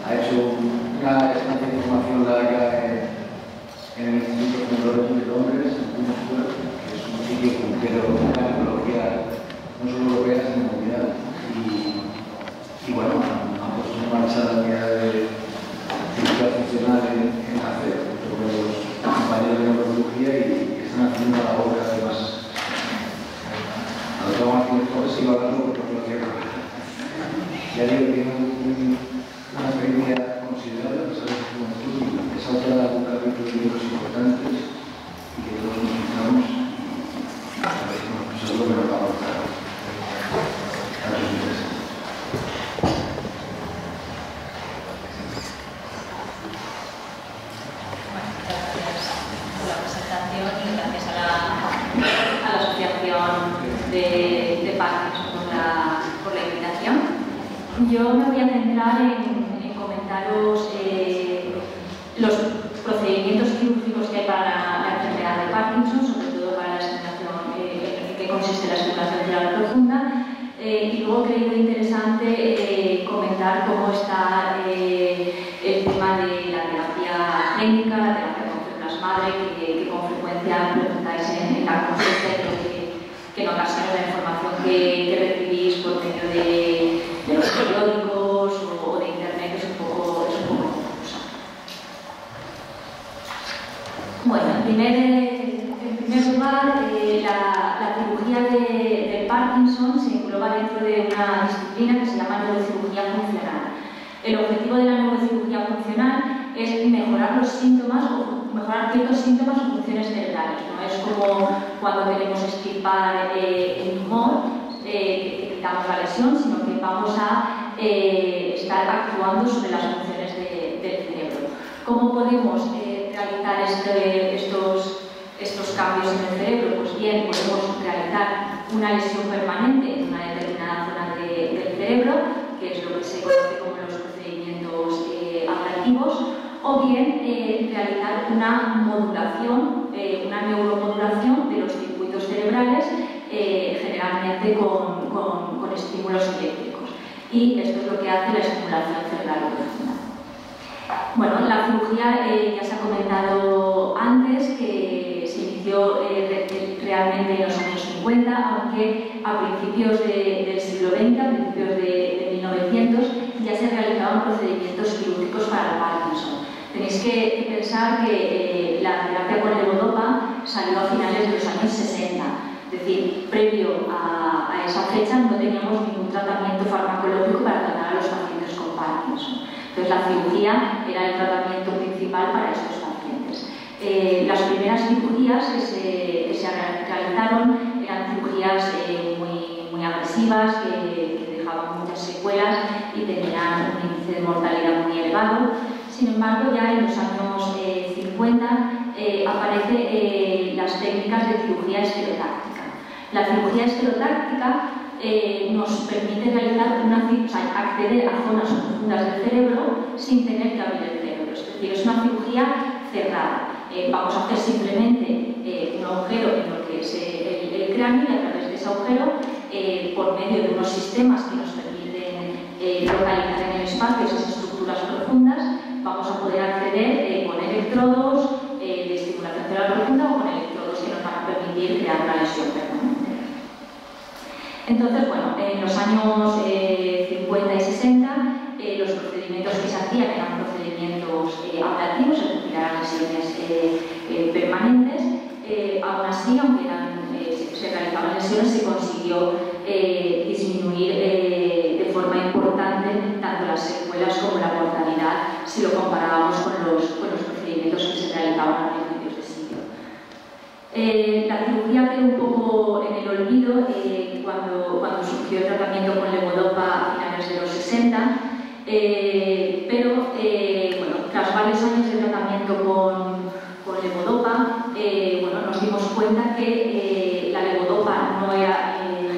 ha hecho una estancia de formación larga en el Instituto Tecnológico de Londres, en Queensland, que es un sitio puntero de una tecnología no solo europea, sino mundial. Y bueno, han puesto en marcha la unidad de cirugía funcional en ACER, con los compañeros de neurología, y están haciendo una labor cada vez más. A lo que vamos a hacer, porque sigo hablando porque lo quiero. Ya digo que tiene una experiencia considerable, a pesar de su juventud, y es autora de un capítulo de libros importantes y que todos nos fijamos. Seguro que nos va a aportar a los intereses. Y gracias a la Asociación de Parkinson por la invitación. Yo me voy a centrar en comentaros los procedimientos quirúrgicos que hay para la enfermedad de Parkinson, sobre todo para la estimulación, en qué consiste la estimulación cerebral profunda, y luego he creído interesante comentar cómo está el tema de la terapia técnica, la terapia con células madre, que con frecuencia preguntáis en la consulta, que en ocasiones la información que recibís por medio de los periódicos o de internet es un poco confusa. Bueno, en primer lugar, la cirugía de Parkinson se engloba dentro de una disciplina que se llama neurocirugía funcional. El objetivo de la neurocirugía funcional es mejorar los síntomas o mejorar ciertos síntomas o funciones cerebrales. No es como cuando queremos extirpar el tumor, que quitamos la lesión, sino que vamos a estar actuando sobre las funciones del cerebro. ¿Cómo podemos realizar estos cambios en el cerebro? Pues bien, podemos realizar una lesión permanente en una determinada zona del cerebro, que es lo que se conoce como los procedimientos ablativos, o bien realizar una modulación, una neuromodulación de los circuitos cerebrales, generalmente con estímulos eléctricos. Y esto es lo que hace la estimulación cerebral profunda. Bueno, la cirugía ya se ha comentado antes que se inició realmente en los años 50, aunque a principios del siglo XX, a principios de 1900, ya se realizaban procedimientos quirúrgicos para el Parkinson. Tenéis que pensar que la terapia con levodopa salió a finales de los años 60, es decir, previo a esa fecha no teníamos ningún tratamiento farmacológico para tratar a los pacientes con Parkinson. Entonces la cirugía era el tratamiento principal para estos pacientes. Las primeras cirugías que se realizaron eran cirugías muy agresivas, que dejaban muchas secuelas y tenían un índice de mortalidad muy elevado. Sin embargo, ya en los años 50 aparecen las técnicas de cirugía estereotáctica. La cirugía estereotáctica nos permite realizar acceder a zonas profundas del cerebro sin tener que abrir el cerebro. Es decir, es una cirugía cerrada. Vamos a hacer simplemente un agujero en lo que es el cráneo, y a través de ese agujero, por medio de unos sistemas que nos permiten localizar en el espacio esas estructuras profundas, vamos a poder acceder con electrodos de estimulación cerebral profunda o con electrodos que nos van a permitir crear una lesión permanente. Entonces, bueno, en los años 50 y 60 los procedimientos que se hacían eran procedimientos ablativos, es decir, eran lesiones permanentes. Aún así, aunque se realizaban lesiones, se consiguió disminuir de forma importante tanto las secuelas como la mortalidad si lo comparábamos con los procedimientos que se realizaban a principios de siglo. La cirugía quedó un poco en el olvido cuando surgió el tratamiento con levodopa a finales de los 60, pero bueno, tras varios años de tratamiento con levodopa, bueno, nos dimos cuenta que la levodopa no era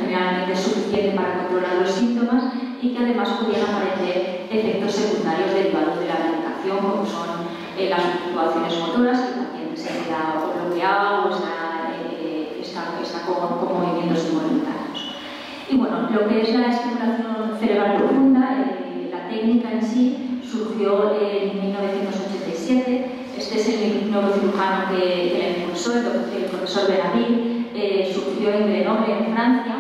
generalmente suficiente para controlar los síntomas y que además podían aparecer efectos secundarios derivados de la medicación, como son las fluctuaciones motoras, que el paciente se queda bloqueado o está con movimientos involuntarios. Y bueno, lo que es la estimulación cerebral profunda, la técnica en sí surgió en 1987. Este es el neurocirujano que la impulsó, el profesor Benavir, surgió en Grenoble, en Francia.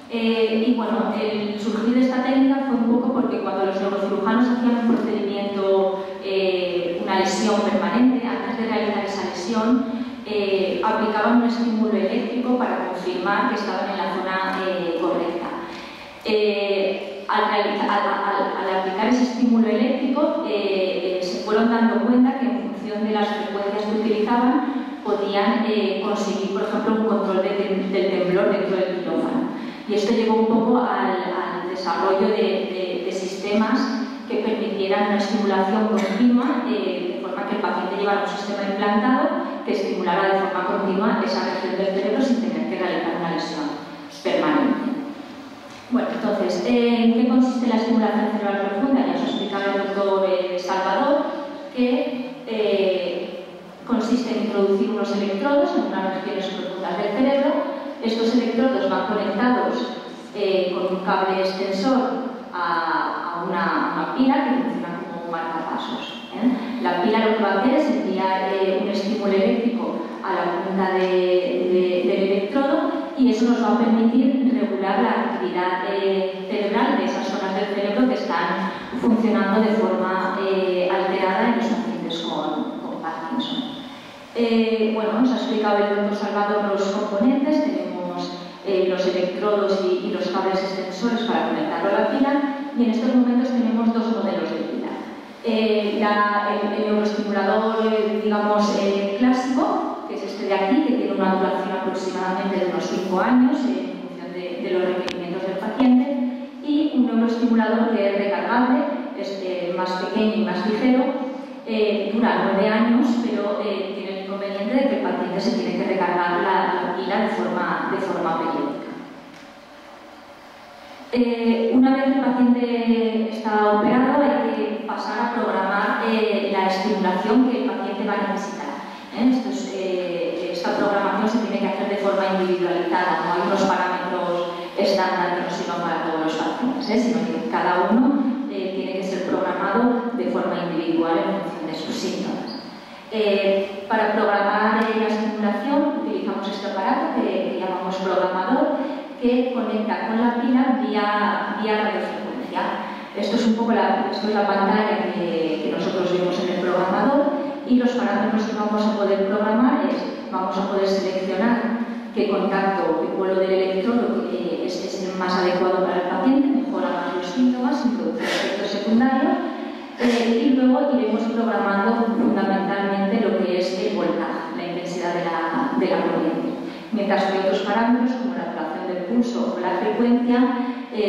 Y bueno, el surgir de esta técnica fue un poco porque cuando los neurocirujanos hacían un procedimiento, una lesión permanente, antes de realizar esa lesión, aplicaban un estímulo eléctrico para confirmar que estaban en la zona correcta. Al aplicar ese estímulo eléctrico, se fueron dando cuenta que en función de las frecuencias que utilizaban, podían conseguir, por ejemplo, un control del temblor dentro del quirófano. Y esto llevó un poco al desarrollo de sistemas que permitieran una estimulación continua, de forma que el paciente llevara un sistema implantado que estimulara de forma continua esa región del cerebro sin tener que realizar una lesión permanente. Bueno, entonces, ¿en qué consiste la estimulación cerebral profunda? Ya os explicaba el doctor Salvador, que consiste en introducir unos electrodos en unas regiones profundas del cerebro. Estos electrodos van conectados con un cable extensor a una pila que funciona como un marcapasos. La pila lo que va a hacer es enviar un estímulo eléctrico a la punta del electrodo y eso nos va a permitir regular la actividad cerebral de esas zonas del cerebro que están funcionando de forma alterada en los pacientes con Parkinson. Bueno, nos ha explicado el doctor Salvador los componentes. Tenemos los electrodos y los cables extensores para conectarlo a la pila, y en estos momentos tenemos dos modelos de pila. El neuroestimulador, digamos, clásico, que es este de aquí, que tiene una duración aproximadamente de unos 5 años en función de los requerimientos del paciente, y un neuroestimulador que es recargable, es más pequeño y más ligero, dura 9 años, pero tiene el inconveniente de que el paciente se tiene que recargar la pila de forma periódica. Una vez el paciente está operado, hay que pasar a programar la estimulación que el paciente va a necesitar. Esta programación se tiene que hacer de forma individualizada, no hay unos parámetros estándar que nos sirvan para todos los pacientes, sino que cada uno tiene que ser programado de forma individual en función de sus síntomas. Para programar la estimulación utilizamos este aparato que llamamos programador, que conecta con la pila vía radiofrecuencia. Esto es un poco la pantalla que nosotros vemos en el programador, y los parámetros que vamos a poder programar vamos a poder seleccionar qué contacto, qué vuelo del electrodo es el más adecuado para el paciente, mejora más los síntomas, introduce efectos secundarios, y luego iremos programando fundamentalmente lo que es el voltaje, la intensidad de la corriente. Mientras que otros parámetros, como la duración del pulso o la frecuencia,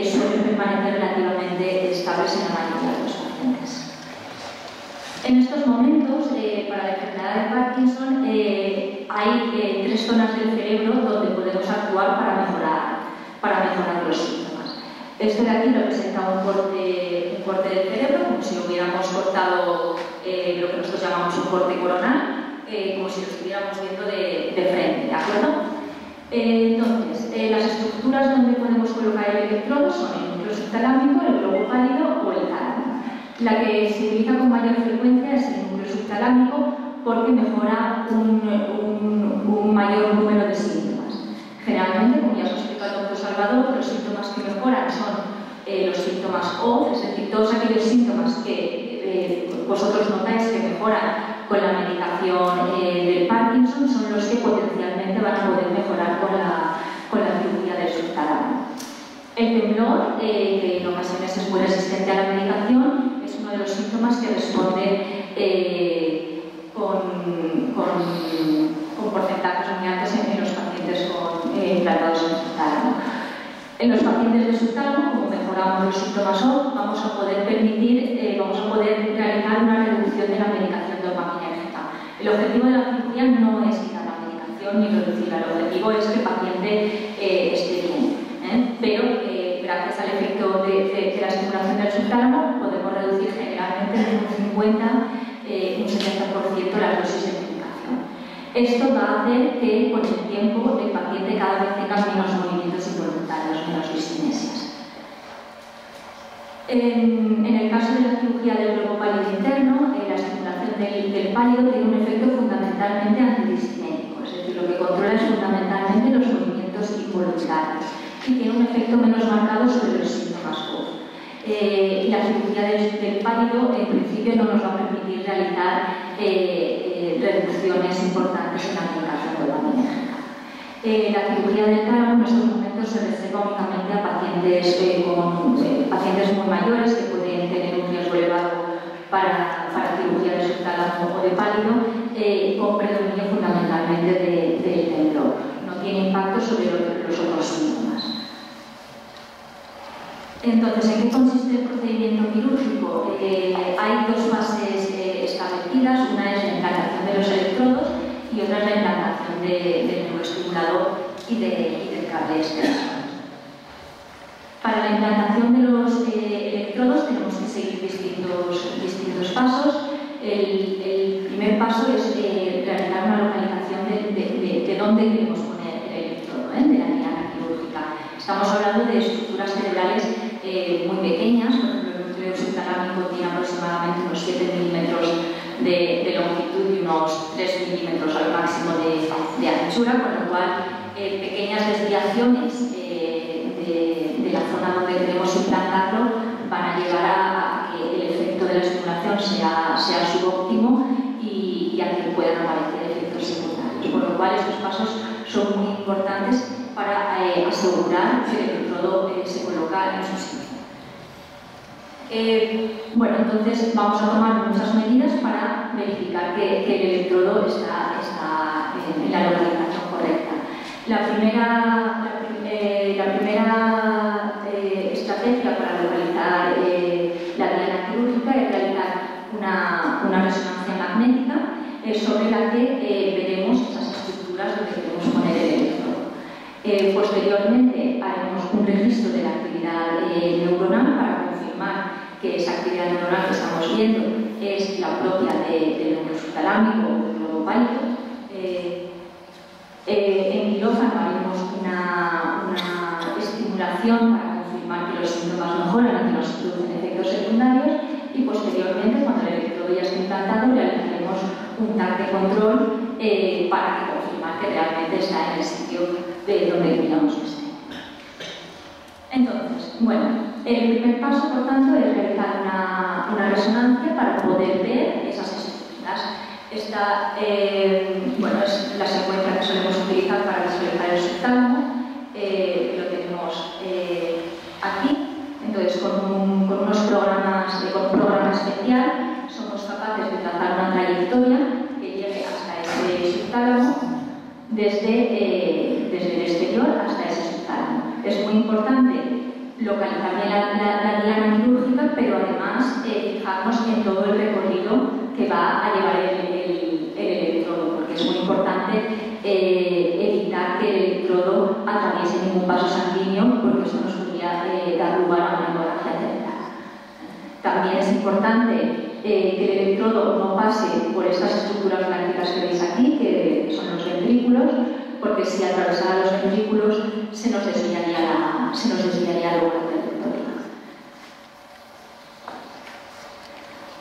suelen permanecer relativamente estables en la mayoría de los pacientes. En estos momentos, para la enfermedad de Parkinson, hay 3 zonas del cerebro donde podemos actuar para mejorar los síntomas. Esto de aquí representa un corte del cerebro, como si hubiéramos cortado lo que nosotros llamamos un corte coronal, como si lo estuviéramos viendo de frente, ¿de acuerdo? Entonces, las estructuras donde podemos colocar el electrodo son el núcleo subtalámico, el globo pálido o el tálamo. La que se utiliza con mayor frecuencia es el núcleo subtalámico porque mejora un mayor número de síntomas. Generalmente, como ya os explica el doctor Salvador, los síntomas que mejoran son los síntomas OFF, es decir, todos aquellos síntomas que vosotros notáis que mejoran con la medicación del Parkinson son los que potencialmente van a poder mejorar con la cirugía del subtalamo. El temblor, que en ocasiones es muy resistente a la medicación, es uno de los síntomas que responde con porcentajes muy altos en los pacientes implantados en subtalamo. En los pacientes de subtalamo, como mejoramos los síntomas OFF, vamos a poder realizar una reducción de la medicación dopaminérgica. El objetivo de la cirugía no es quitar la medicación ni reducirla, el objetivo es que el paciente esté bien. Pero gracias al efecto de la estimulación del subtálamo podemos reducir generalmente en un 50, un 70% las dosis de medicación. Esto va a hacer que con el tiempo el paciente cada vez tenga menos movimientos involuntarios, menos discinesias. En el caso de la cirugía del globo pálido interno, la estimulación del pálido tiene un efecto fundamentalmente antidiscinético, es decir, lo que controla es fundamentalmente los movimientos involuntarios y tiene un efecto menos marcado sobre los síntomas voz. La cirugía del pálido en principio no nos va a permitir realizar reducciones importantes en la medicación dopaminérgica. La cirugía del tálamo en estos momentos se reserva únicamente a pacientes muy mayores que pueden tener un riesgo elevado para cirugía de subtálamo o de pálido, con predominio fundamentalmente del temblor. No tiene impacto sobre los otros síntomas. Entonces, ¿en qué consiste el procedimiento quirúrgico? Hay dos fases establecidas, una es la implantación de los electrodos y otra es la implantación del neuroestimulador y del cable externo. Para la implantación de los electrodos tenemos que seguir distintos pasos. El primer paso es realizar una localización de dónde queremos poner el electrodo, de la diana quirúrgica. Estamos hablando de estructuras cerebrales muy pequeñas, por ejemplo, el núcleo subtalámico tiene aproximadamente unos 7 milímetros de longitud y unos 3 milímetros al máximo de anchura, con lo cual pequeñas desviaciones de la zona donde queremos implantarlo van a llevar a que el efecto de la estimulación sea subóptimo y a que puedan aparecer efectos secundarios. Por lo cual estos pasos son muy importantes para asegurar que el electrodo se coloca en su sitio. Bueno, entonces vamos a tomar muchas medidas para verificar que el electrodo está en la localización correcta. La primera estrategia para localizar la diana quirúrgica es realizar una resonancia magnética sobre la que veremos esas estructuras donde queremos poner el electrodo. Posteriormente haremos un registro de la actividad neuronal para confirmar que esa actividad neuronal que estamos viendo es la propia del núcleo subtalámico o del globo pálido. En quirófano haremos una estimulación para confirmar que los síntomas mejoran y que no se producen efectos secundarios y posteriormente, cuando el electrodo ya esté implantado, realizaremos un TAC de control para confirmar que realmente está en el sitio donde queríamos que esté. Entonces, bueno, el primer paso, por tanto, es realizar una resonancia para poder ver esas estructuras. Esta bueno, es la secuencia que solemos utilizar para visualizar el subtálamo. Lo tenemos aquí. Entonces, con un programa especial, somos capaces de trazar una trayectoria que llegue hasta ese subtálamo desde el exterior hasta ese subtálamo. Es muy importante localizar bien la diana quirúrgica, pero además fijarnos en todo el recorrido que va a llevar el electrodo, porque es muy importante evitar que el electrodo atraviese ningún vaso sanguíneo, porque eso nos podría dar lugar a una hemorragia cerebral. También es importante que el electrodo no pase por estas estructuras blanquitas que veis aquí, que son los ventrículos, porque si atravesara los ventrículos se nos desviaría luego la trayectoria.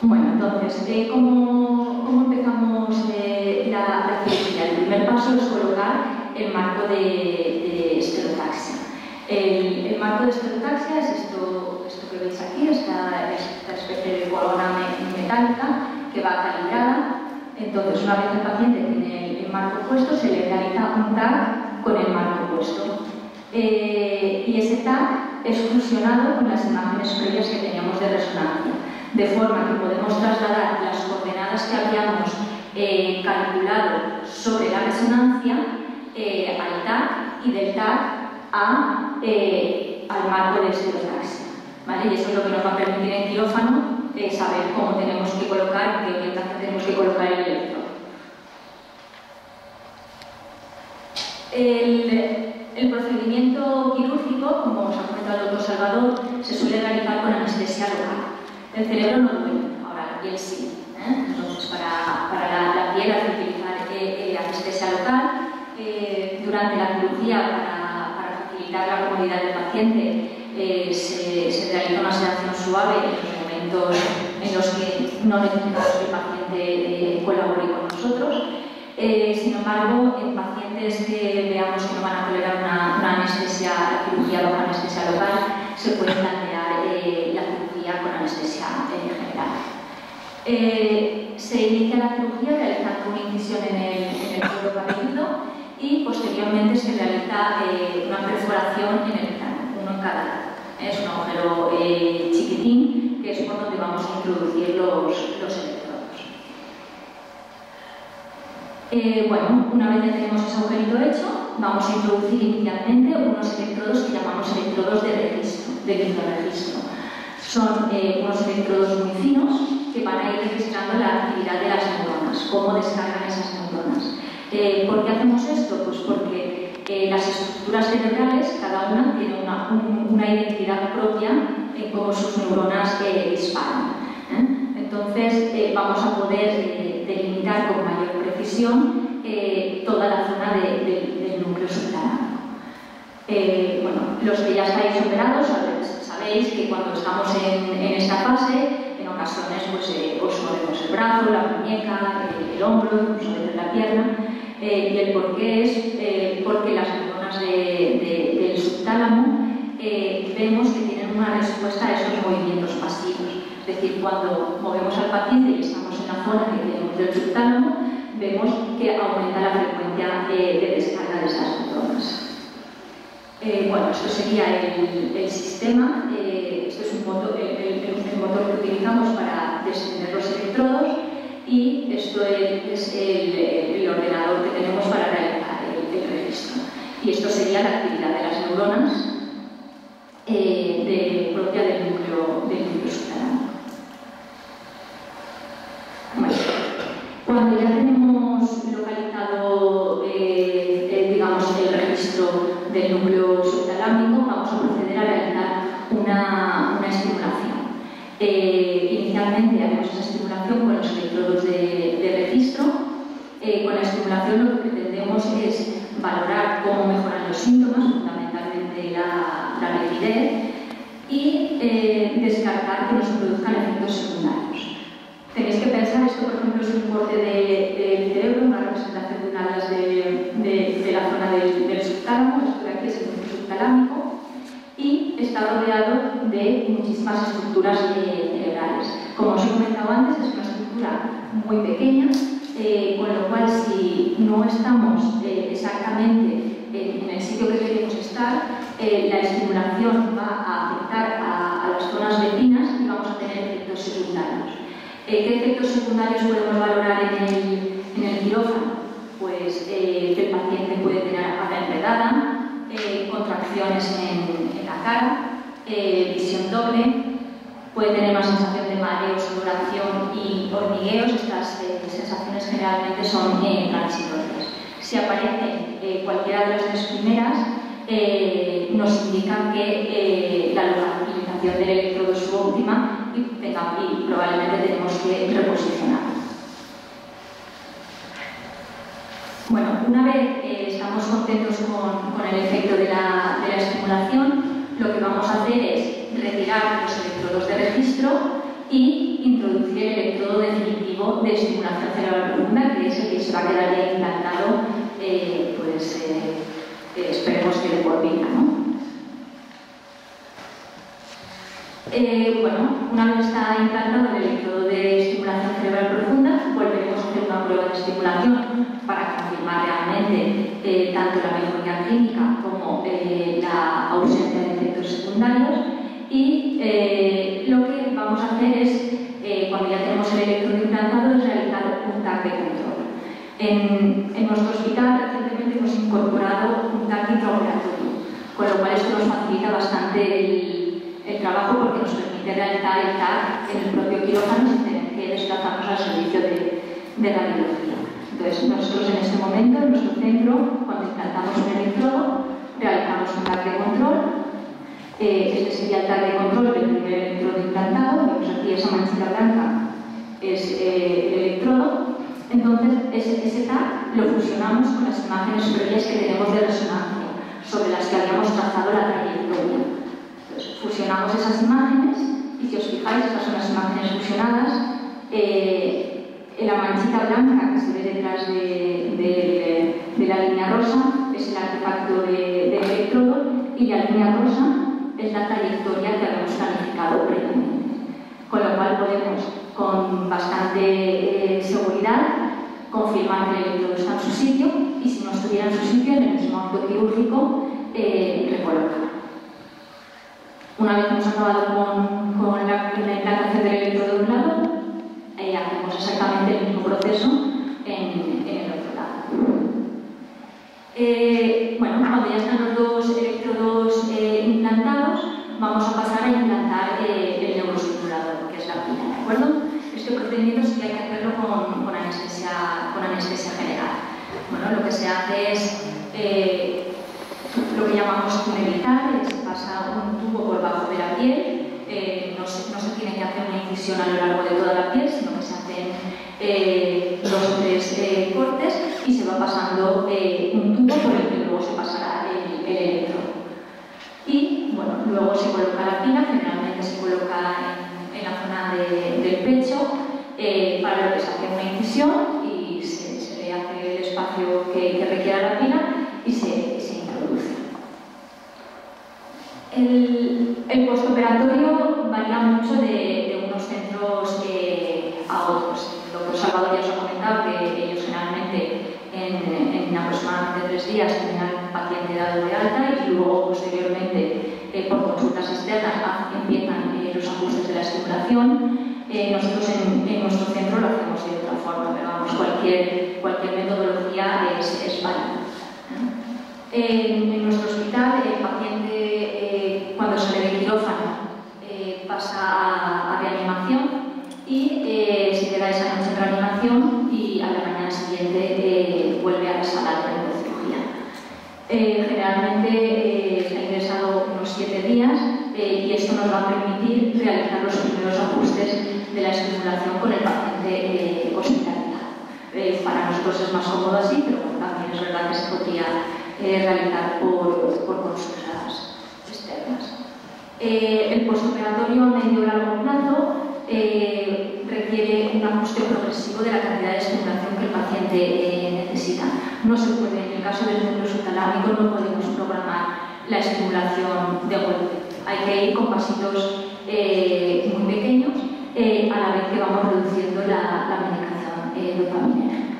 Bueno, entonces, ¿cómo empezamos la cirugía? El primer paso es colocar el marco de esterotaxia. El marco de esterotaxia es esto que veis aquí, esta especie de corona metálica que va calibrada. Entonces, una vez el paciente tiene el marco puesto, se le realiza un TAC con el marco puesto. Y ese TAC es fusionado con las imágenes previas que teníamos de resonancia, de forma que podemos trasladar las coordenadas que habíamos calculado sobre la resonancia al TAC y del TAC al marco de esterotaxia. ¿Vale? Y eso es lo que nos va a permitir en quirófano saber cómo tenemos que colocar, en qué orientación tenemos que colocar el electrodo. El procedimiento quirúrgico, como os ha comentado el doctor Salvador, se suele realizar con anestesia local. El cerebro no duele, ahora la piel sí. Entonces, para la piel hay que utilizar anestesia local. Durante la cirugía, para facilitar la comodidad del paciente, se realiza una sedación suave en los momentos en los que no necesitamos que el paciente colabore con nosotros. Sin embargo, en pacientes que veamos que no van a tolerar una anestesia, la cirugía bajo anestesia local, se puede plantear la cirugía con anestesia general. Se inicia la cirugía realizando una incisión en el cuero cabelludo y posteriormente se realiza una perforación en el cráneo, uno en cada lado. Es un agujero chiquitín que es por donde vamos a introducir los electrodos. Bueno, una vez que tenemos ese agujerito hecho, vamos a introducir inicialmente unos electrodos que llamamos electrodos de registro, de microregistro. Son unos electrodos muy finos que van a ir registrando la actividad de las neuronas, cómo descargan esas neuronas. ¿Por qué hacemos esto? Pues porque las estructuras cerebrales, cada una tiene una identidad propia en cómo sus neuronas disparan. Entonces, vamos a poder delimitar con mayor precisión toda la zona del núcleo subtalámico. Bueno, los que ya estáis operados sabéis que cuando estamos en esta fase, en ocasiones pues movemos el brazo, la muñeca, el hombro, incluso a veces la pierna. Y el porqué es porque las neuronas del subtálamo vemos que tienen una respuesta a esos movimientos pasivos. Es decir, cuando movemos al paciente y estamos en la zona que tenemos del subtálamo, vemos que aumenta la frecuencia de descarga de esas neuronas. Bueno, esto sería el sistema. Esto es el motor que utilizamos para descender los electrodos. Y esto es el ordenador que tenemos para realizar el registro. Y esto sería la actividad de las neuronas propia del núcleo subtalámico. Bueno, cuando ya tenemos localizado digamos, el registro del núcleo subtalámico, vamos a proceder a realizar una estimulación. Inicialmente haremos esa estimulación con los electrodos de registro. Con la estimulación lo que pretendemos es valorar cómo mejoran los síntomas, fundamentalmente la rigidez, y descartar que nos produzcan efectos secundarios. Tenéis que pensar, esto por ejemplo es un corte del cerebro, una representación de un atlas de la zona del subtálamo. Esto de aquí es el núcleo subtalámico. Y está rodeado de muchísimas estructuras cerebrales. Como os he comentado antes, es una estructura muy pequeña, con lo cual si no estamos exactamente en el sitio que queremos estar, la estimulación va a afectar a las zonas vecinas y vamos a tener efectos secundarios. ¿Qué efectos secundarios podemos valorar en el quirófano? Pues que el paciente puede tener habla enredada, contracciones en la cara, visión doble, puede tener una sensación de mareo, sudoración y hormigueos. Estas sensaciones generalmente son transitorias. Si aparecen cualquiera de las tres primeras, nos indican que la localización del electrodo es subóptima y probablemente tenemos que reposicionarlo. Bueno, una vez estamos contentos con el efecto de la estimulación, lo que vamos a hacer es retirar los electrodos de registro y introducir el electrodo definitivo de estimulación cerebral profunda, que es el que se va a quedar ya implantado, esperemos que de por vida, ¿no? Bueno, una vez está implantado el electrodo de estimulación cerebral profunda, volveremos a hacer una prueba de estimulación para confirmar realmente tanto la mejoría clínica como la ausencia de efectos secundarios. Y lo que vamos a hacer es, cuando ya tenemos el electrodo implantado, es realizar un TAC de control. En nuestro hospital recientemente hemos incorporado un TAC intraoperatorio, con lo cual esto nos facilita bastante el trabajo, porque nos permite realizar el TAC en el propio quirófano sin tener que desplazarnos al servicio de radiología. Entonces, nosotros en este momento, en nuestro centro, cuando implantamos un electrodo, realizamos un TAC de control. Este sería el TAC de control del primer electrodo implantado. Vemos aquí esa manchita blanca, es el electrodo. Entonces, ese TAC lo fusionamos con las imágenes previas que tenemos de resonancia, sobre las que habíamos trazado la trayectoria. Entonces, fusionamos esas imágenes y si os fijáis, estas son las imágenes fusionadas. La manchita blanca que se ve detrás de la línea rosa es el artefacto del electrodo y la línea rosa es la trayectoria que habíamos planificado previamente. Con lo cual podemos, con bastante seguridad, confirmar que el electrodo está en su sitio y si no estuviera en su sitio, en el mismo acto quirúrgico, recolocar. Una vez hemos acabado con la implantación del electrodo de un lado, hacemos exactamente el mismo proceso en el otro lado. Bueno, cuando ya están los dos electrodos implantados, vamos a pasar a implantar el neuroestimulador, que es la pila, ¿de acuerdo? Este procedimiento sí que hay que hacerlo con anestesia general. Bueno, lo que se hace es lo que llamamos tunelitar, se pasa un tubo por debajo de la piel. No se tiene que hacer una incisión a lo largo de toda la piel, sino que se hacen 2 o 3 cortes y se va pasando un tubo por el que luego se pasará el electrodo. Y bueno, luego se coloca la pila, generalmente se coloca en la zona del pecho, para lo que se hace una incisión y se le hace el espacio que requiera la pila y se introduce. El postoperatorio varía mucho de unos centros a otros. El doctor Salvador ya os ha comentado que ellos generalmente en aproximadamente 3 días tienen al paciente dado de alta y luego posteriormente por consultas externas empiezan los ajustes de la estimulación. Nosotros en nuestro centro lo hacemos de otra forma, pero vamos, cualquier metodología es válida. En nuestro hospital el paciente cuando sale del quirófano pasa a reanimación y se queda esa noche en reanimación y a la mañana siguiente vuelve a la sala de neurocirugía. Generalmente está ingresado unos 7 días y esto nos va a permitir realizar los primeros ajustes de la estimulación con el paciente hospitalizado. Para nosotros es más cómodo así, pero también es verdad que se podría realizar por consultas externas. El postoperatorio a medio o largo plazo requiere un ajuste progresivo de la cantidad de estimulación que el paciente necesita. No se puede, en el caso del núcleo subtalámico, no podemos programar la estimulación de golpe. Hay que ir con pasitos muy pequeños a la vez que vamos reduciendo la medicación dopaminérgica.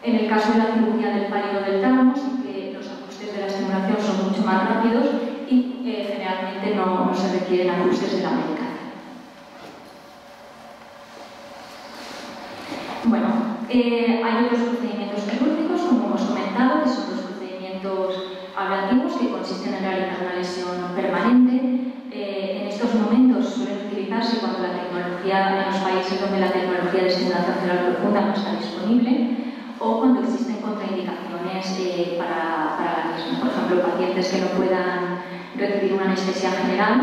En el caso de la cirugía del pánico del tálamo, sí que los ajustes de la estimulación son mucho más rápidos y generalmente no se requieren ajustes de la medicación. Bueno, hay otros procedimientos quirúrgicos, como hemos comentado, que son los procedimientos ablativos, que consisten en realizar una lesión permanente. En estos momentos suelen utilizarse cuando la tecnología, en los países donde la tecnología de estimulación cerebral profunda no está disponible, o cuando existen contraindicaciones para la misma. Por ejemplo, pacientes que no puedan recibir una anestesia general,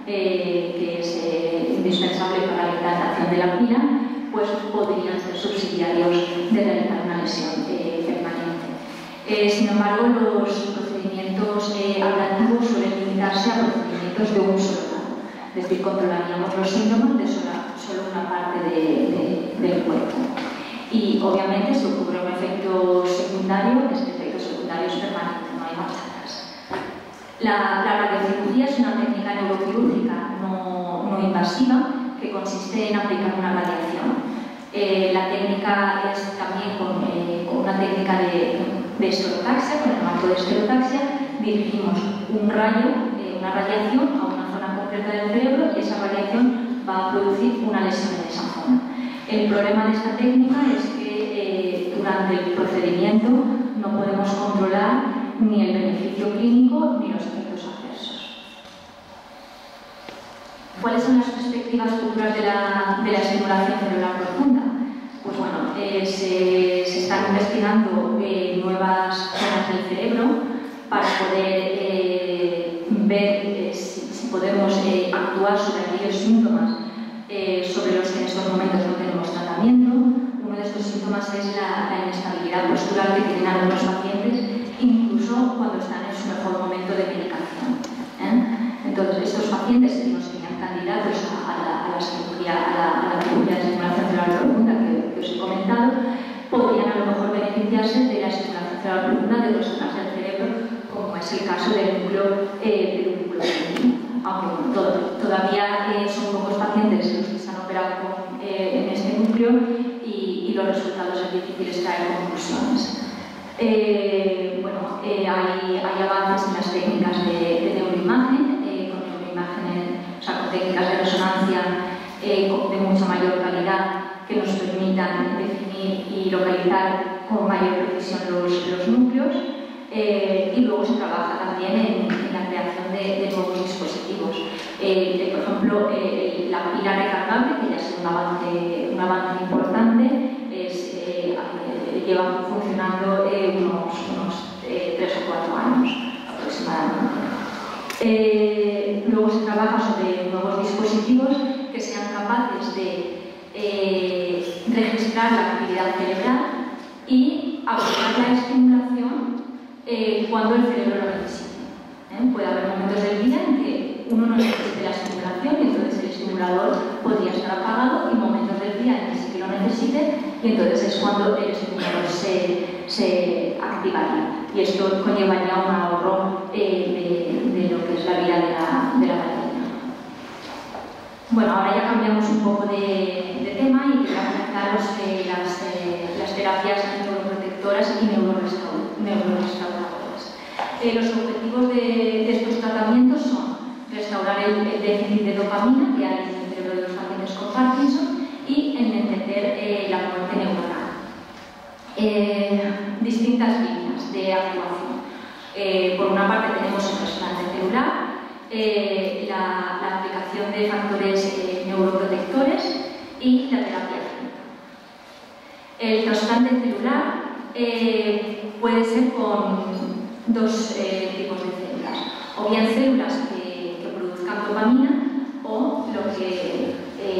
que es indispensable para la implantación de la pila, pues podrían ser subsidiarios de realizar una lesión permanente. Sin embargo, los procedimientos ablativos suelen limitarse a procedimientos de un solo lado, es decir, controlaríamos los síntomas de solo una parte del cuerpo. Y obviamente si ocurre un efecto secundario, este efecto secundario es permanente, no hay marcha atrás. La radiocirugía es una técnica neuroquirúrgica no invasiva que consiste en aplicar una radiación. La técnica es también con una técnica de esterotaxia, con el marco de esterotaxia, dirigimos un rayo, una radiación a una zona concreta del cerebro y esa radiación va a producir una lesión en esa zona. El problema de esta técnica es que durante el procedimiento no podemos controlar ni el beneficio clínico ni los efectos adversos. ¿Cuáles son las perspectivas futuras de la estimulación cerebral profunda? Pues bueno, se están investigando nuevas zonas del cerebro para poder ver si podemos actuar sobre aquellos síntomas sobre los que en estos momentos no tenemos tratamiento. Uno de estos síntomas es la inestabilidad postural que tienen algunos pacientes, incluso cuando están en su mejor momento de medicación. Entonces, estos pacientes que no serían candidatos a sería a la terapia de estimulación cerebral profunda que os he comentado, podrían a lo mejor beneficiarse de la estimulación cerebral profunda de otras zonas del cerebro, como es el caso del núcleo sanguíneo. Aunque todavía son pocos pacientes los que se han operado en este núcleo y los resultados es difícil extraer conclusiones. Hay avances en las técnicas de neuroimagen, con técnicas de resonancia de mucha mayor calidad que nos permitan definir y localizar con mayor precisión los núcleos. Y luego se trabaja también en la creación de nuevos dispositivos. Por ejemplo, la pila recargable, que ya ha sido un avance importante, lleva funcionando unos 3 o 4 años aproximadamente. Luego se trabaja sobre nuevos dispositivos que sean capaces de registrar la actividad cerebral y aplicar la estimulación cuando el cerebro lo necesite. Puede haber momentos del día en que uno no necesite la estimulación y entonces el estimulador podría estar apagado, y momentos del día en que sí que lo necesite, y entonces es cuando el estimulador se activaría. Y esto conllevaría un ahorro de lo que es la vida de la batería. Bueno, ahora ya cambiamos un poco de tema y quería comentaros las terapias neuroprotectoras y neurorestauradoras. Los objetivos de estos tratamientos son restaurar el déficit de dopamina que hay en el cerebro de los pacientes con Parkinson y enlentecer la muerte neuronal. Distintas líneas de actuación. Por una parte tenemos el trasplante celular, la aplicación de factores neuroprotectores y la terapia química. El trasplante celular puede ser con dos tipos de células, o bien células que produzcan dopamina, o lo que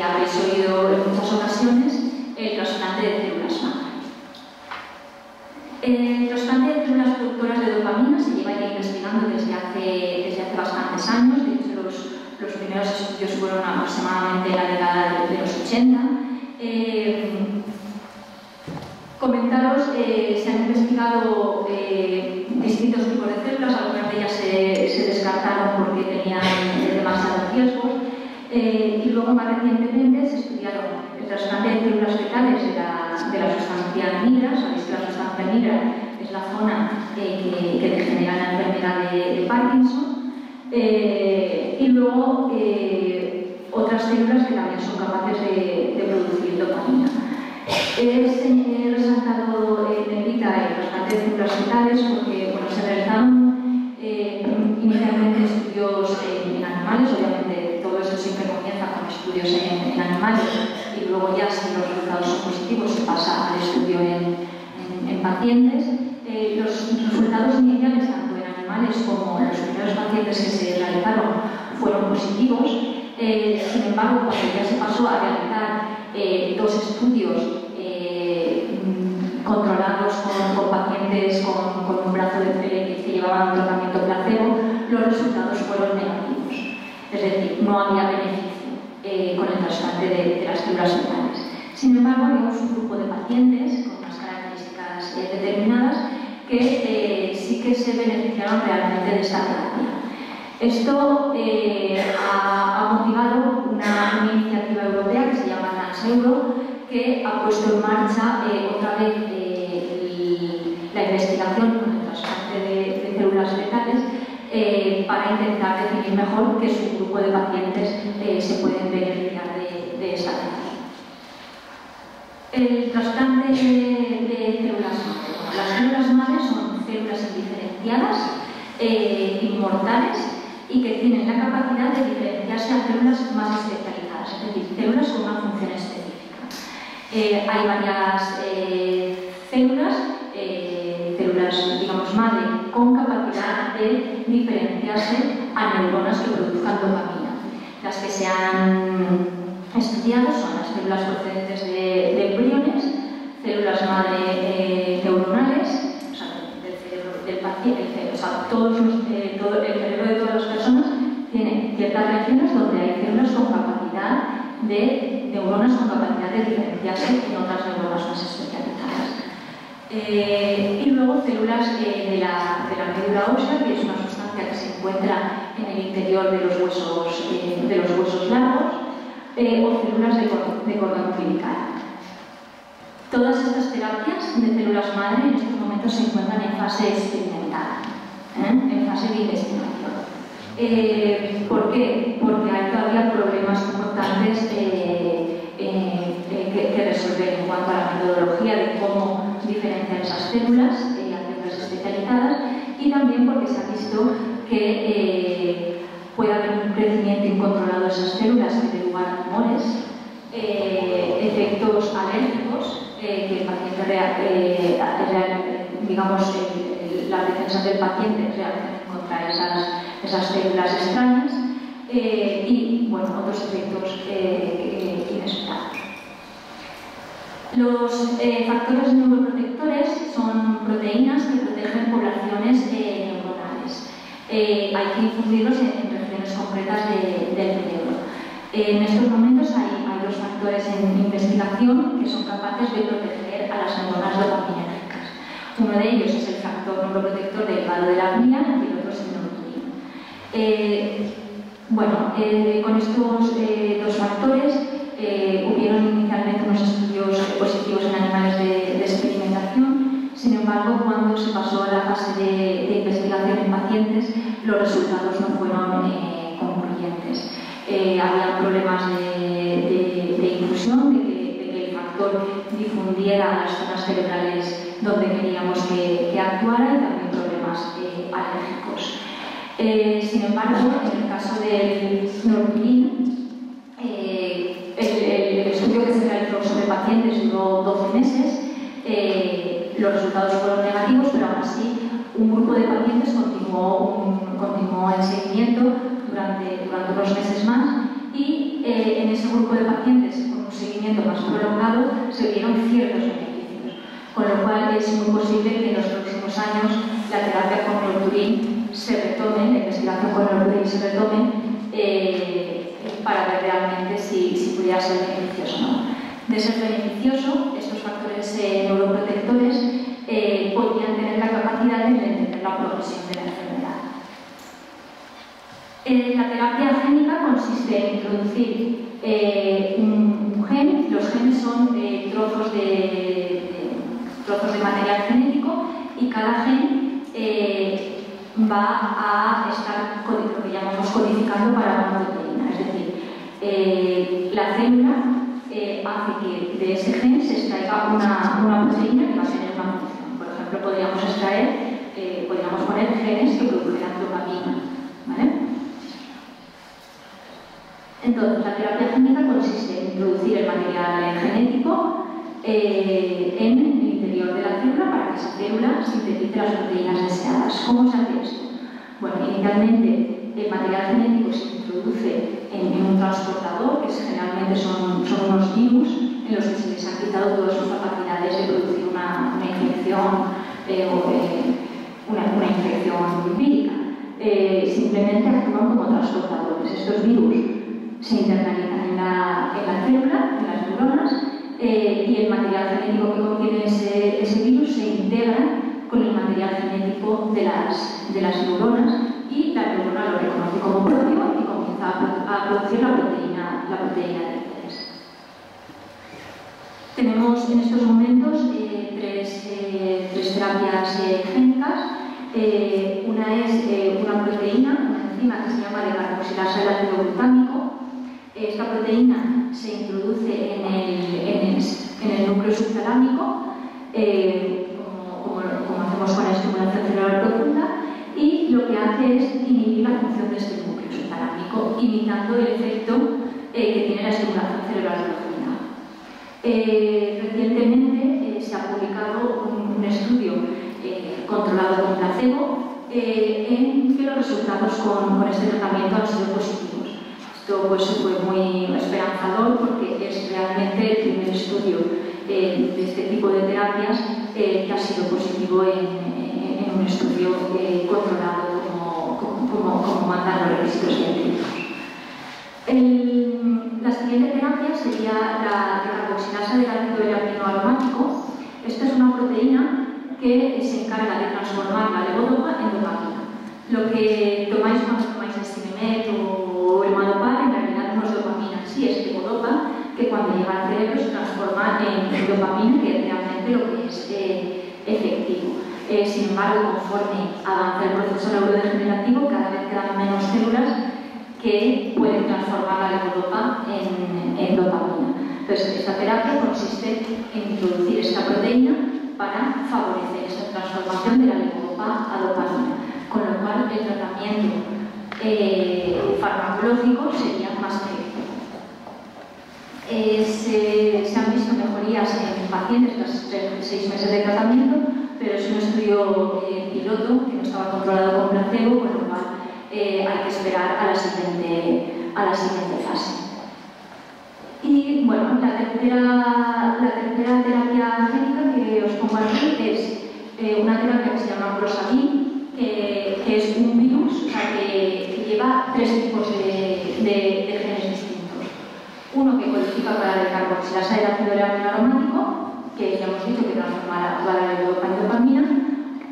habréis oído en muchas ocasiones, el trasplante de células madre. El trasplante de células productoras de dopamina se lleva ya investigando desde hace bastantes años. De hecho, los primeros estudios fueron aproximadamente en la década de los 80. Comentaros, se han investigado distintos tipos de células, algunas de ellas se descartaron porque tenían demasiados riesgos, y luego más recientemente se estudiaron el trasplante de células fetales de la sustancia nigra. Sabéis que la sustancia nigra es la zona que degenera la enfermedad de Parkinson, y luego otras células que también son capaces de producir dopamina. He resaltado negrita el trasplante de células fetales porque se realizaron inicialmente estudios en animales. Obviamente todo eso siempre comienza con estudios en animales, y luego ya, si los resultados son positivos, se pasa al estudio en pacientes. Los resultados iniciales, tanto en animales como en los primeros pacientes que se realizaron, fueron positivos. Sin embargo, cuando ya se pasó a realizar 2 estudios controlados con pacientes con un brazo de que llevaban un tratamiento placebo, los resultados fueron negativos. Es decir, no había beneficio con el trasplante de las células fetales. Sin embargo, había un grupo de pacientes con unas características determinadas que sí que se beneficiaron realmente de esta terapia. Esto ha motivado una iniciativa europea que se llama TransEuro, que ha puesto en marcha otra vez la investigación con el trasplante de células fetales para intentar definir mejor qué subgrupo de pacientes se pueden beneficiar de esta terapia. El trasplante de células madre. Las células madre son células indiferenciadas, inmortales, y que tienen la capacidad de diferenciarse a células más especializadas, es decir, células con una función específica. Hay varias células, digamos, madre, con capacidad de diferenciarse a neuronas que produzcan dopamina. Las que se han estudiado son las células procedentes de embriones, células madre neuronales, o sea, del cerebro del paciente, o sea, el cerebro de todas las personas tiene ciertas regiones donde hay células con capacidad de neuronas con capacidad de diferenciarse en otras neuronas más especializadas. Y luego células de la médula ósea, que es una sustancia que se encuentra en el interior de los huesos largos, o células de cordón umbilical. Todas estas terapias de células madre en estos momentos se encuentran en fase experimental, en fase de investigación. ¿Por qué? Porque hay todavía problemas importantes que resolver en cuanto a la metodología de cómo diferenciar esas células a células especializadas, y también porque se ha visto que puede haber un crecimiento incontrolado de esas células que dé lugar a tumores, efectos alérgicos, que el paciente digamos, las defensas del paciente reaccionan contra esas células extrañas, y bueno, otros efectos inesperados. Los factores neuroprotectores son proteínas que protegen poblaciones neuronales. Hay que infundirlos en regiones concretas del cerebro. En estos momentos hay dos factores en investigación que son capaces de proteger a las neuronas dopaminérgicas. Uno de ellos es el factor neuroprotector derivado de la glia y el otro es el neuroturina. Con estos dos factores hubieron inicialmente unos estudios positivos en animales de experimentación. Sin embargo, cuando se pasó a la fase de investigación en pacientes, los resultados no fueron concluyentes. Había problemas de inclusión, de que el factor difundiera las zonas cerebrales donde queríamos que actuara, y también problemas alérgicos. Sin embargo, en el caso del neuroturina, el estudio que se realizó sobre pacientes duró 12 meses, los resultados fueron negativos, pero aún así un grupo de pacientes continuó el seguimiento durante unos meses más, y en ese grupo de pacientes con un seguimiento más prolongado se vieron ciertos beneficios, con lo cual es muy posible que en los próximos años la terapia con neuroturin se retome, la investigación con neuroturin se retome, para ver realmente si pudiera ser beneficioso o no. De ser beneficioso, estos factores neuroprotectores podrían tener la capacidad de detener la progresión de la enfermedad. La terapia génica consiste en introducir un gen. Los genes son trozos de material genético, y cada gen va a estar lo que llamamos codificando para una proteína. Es decir, la célula hace que de ese gen se extraiga una proteína que va a tener una función. Por ejemplo, podríamos poner genes que produjeran dopamina, ¿vale? Entonces, la terapia génica consiste en introducir el material genético en el interior de la célula para que esa célula sintetice las proteínas deseadas. ¿Cómo se hace esto? Bueno, inicialmente el material genético se introduce en un transportador, que generalmente son unos virus en los que se les han quitado todas sus capacidades de producir una infección una infección vírica. Simplemente actúan como transportadores. Estos virus se internalizan en la célula, en las neuronas, y el material genético que contiene ese virus se integra con el material genético de las neuronas, y la neurona lo reconoce como propio y comienza a producir la proteína de interés. Tenemos en estos momentos tres terapias génicas. Una es una proteína, una enzima que se llama decarboxilasa del ácido glutámico. Esta proteína se introduce en el núcleo subtalámico, como hacemos con la estimulación cerebral profunda, y lo que hace es inhibir la función de este núcleo subtalámico, imitando el efecto que tiene la estimulación cerebral profunda. Recientemente se ha publicado un estudio controlado con placebo en que los resultados con este tratamiento han sido positivos. Esto pues, fue muy esperanzador, porque es realmente el primer estudio de este tipo de terapias que ha sido positivo en un estudio controlado como mandan los requisitos científicos. La siguiente terapia sería la carboxilasa del ácido hialurónico aromático. Esta es una proteína que se encarga de transformar la levodopa en dopamina. Lo que tomáis cuando tomáis el Sinemet o el Madopar en realidad no es dopamina, sí es levodopa, que cuando llega al cerebro se transforma en dopamina, que es realmente lo que es efectivo. Sin embargo, conforme avanza el proceso neurodegenerativo, cada vez quedan menos células que pueden transformar la levodopa en dopamina. Entonces, esta terapia consiste en introducir esta proteína para favorecer esta transformación de la levodopa a dopamina, con lo cual el tratamiento farmacológico sería más efectivo. Se han visto mejorías en pacientes tras 6 meses de tratamiento, pero es un estudio piloto que no estaba controlado con placebo, con lo cual hay que esperar a la siguiente fase. Y bueno, la tercera terapia génica que os pongo aquí es una terapia que se llama Prosavin, que es un virus, o sea, que lleva 3 tipos de genes distintos. Uno que codifica para la carboxilasa del ácido hialurónico aromático, que ya hemos dicho que transforma la levodopa en dopamina.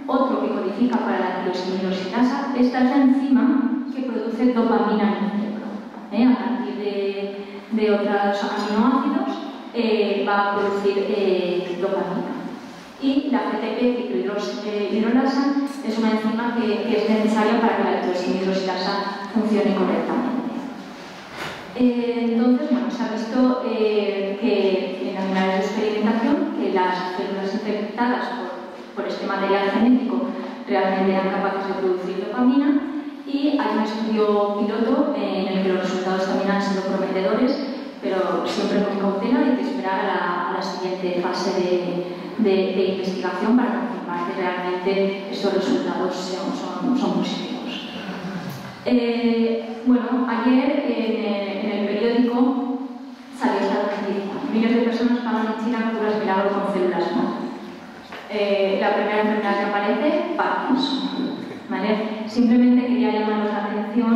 Otro que codifica para la tirosinilositasa. Esta es la enzima que produce dopamina en el cerebro. A partir de otros aminoácidos va a producir dopamina. Y la GTP-ciclohidrolasa es una enzima que es necesaria para que la tirosinilositasa funcione correctamente. Entonces, bueno, se ha visto que en animales de experimentación que las células infectadas por este material genético realmente eran capaces de producir dopamina, y hay un estudio piloto en el que los resultados también han sido prometedores, pero siempre con cautela. Hay que esperar a la siguiente fase de investigación para confirmar que realmente estos resultados son positivos. Bueno, ayer en el periódico salió esta noticia. Miles de personas pagan en China curas milagro con células madre. La primera enfermedad que aparece, Parkinson. ¿Vale? Simplemente quería llamaros la atención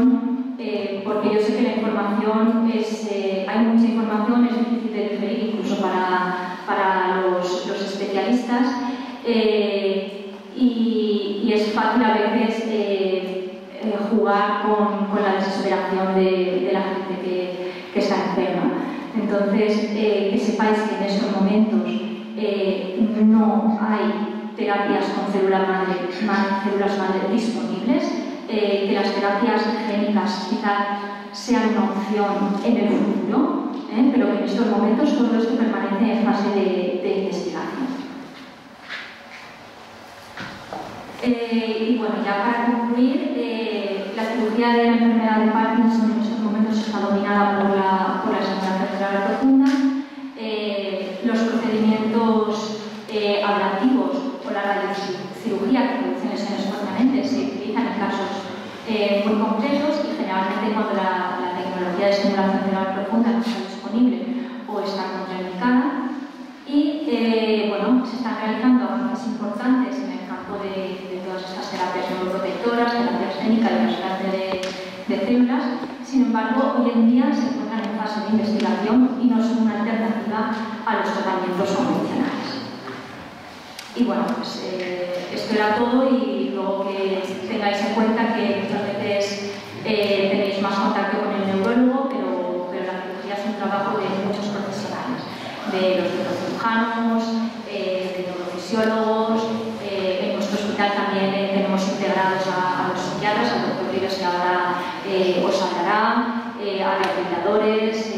porque yo sé que la información hay mucha información, es difícil de digerir incluso para los especialistas, y es fácil a veces jugar con la desesperación de la gente que está enferma. Entonces, que sepáis que en estos momentos no hay terapias con células madre disponibles, que las terapias génicas quizás sean una opción en el futuro, pero que en estos momentos todo esto permanece en fase de investigación. Y bueno, ya para concluir, la cirugía de la enfermedad de Parkinson en estos momentos está dominada por la estimulación cerebral profunda. Los procedimientos ablativos o la radiocirugía que producen lesiones permanentes se utilizan en casos muy complejos, y generalmente cuando la tecnología de estimulación cerebral profunda no está disponible o está contraindicada. Y bueno, se están realizando avances importantes en el campo de todas estas terapias neuroprotectoras, terapias génicas y trasplante de células. Sin embargo, hoy en día se encuentran en fase de investigación y no son una alternativa a los tratamientos convencionales. Y bueno, pues esto era todo, y luego que tengáis en cuenta que muchas veces tenéis más contacto con el neurólogo, pero la cirugía es un trabajo de muchos profesionales, de los neurocirujanos, de neurofisiólogos. En nuestro hospital también tenemos integrados a los psiquiatras, al doctor Rivas, que ahora os hablará, a rehabilitadores,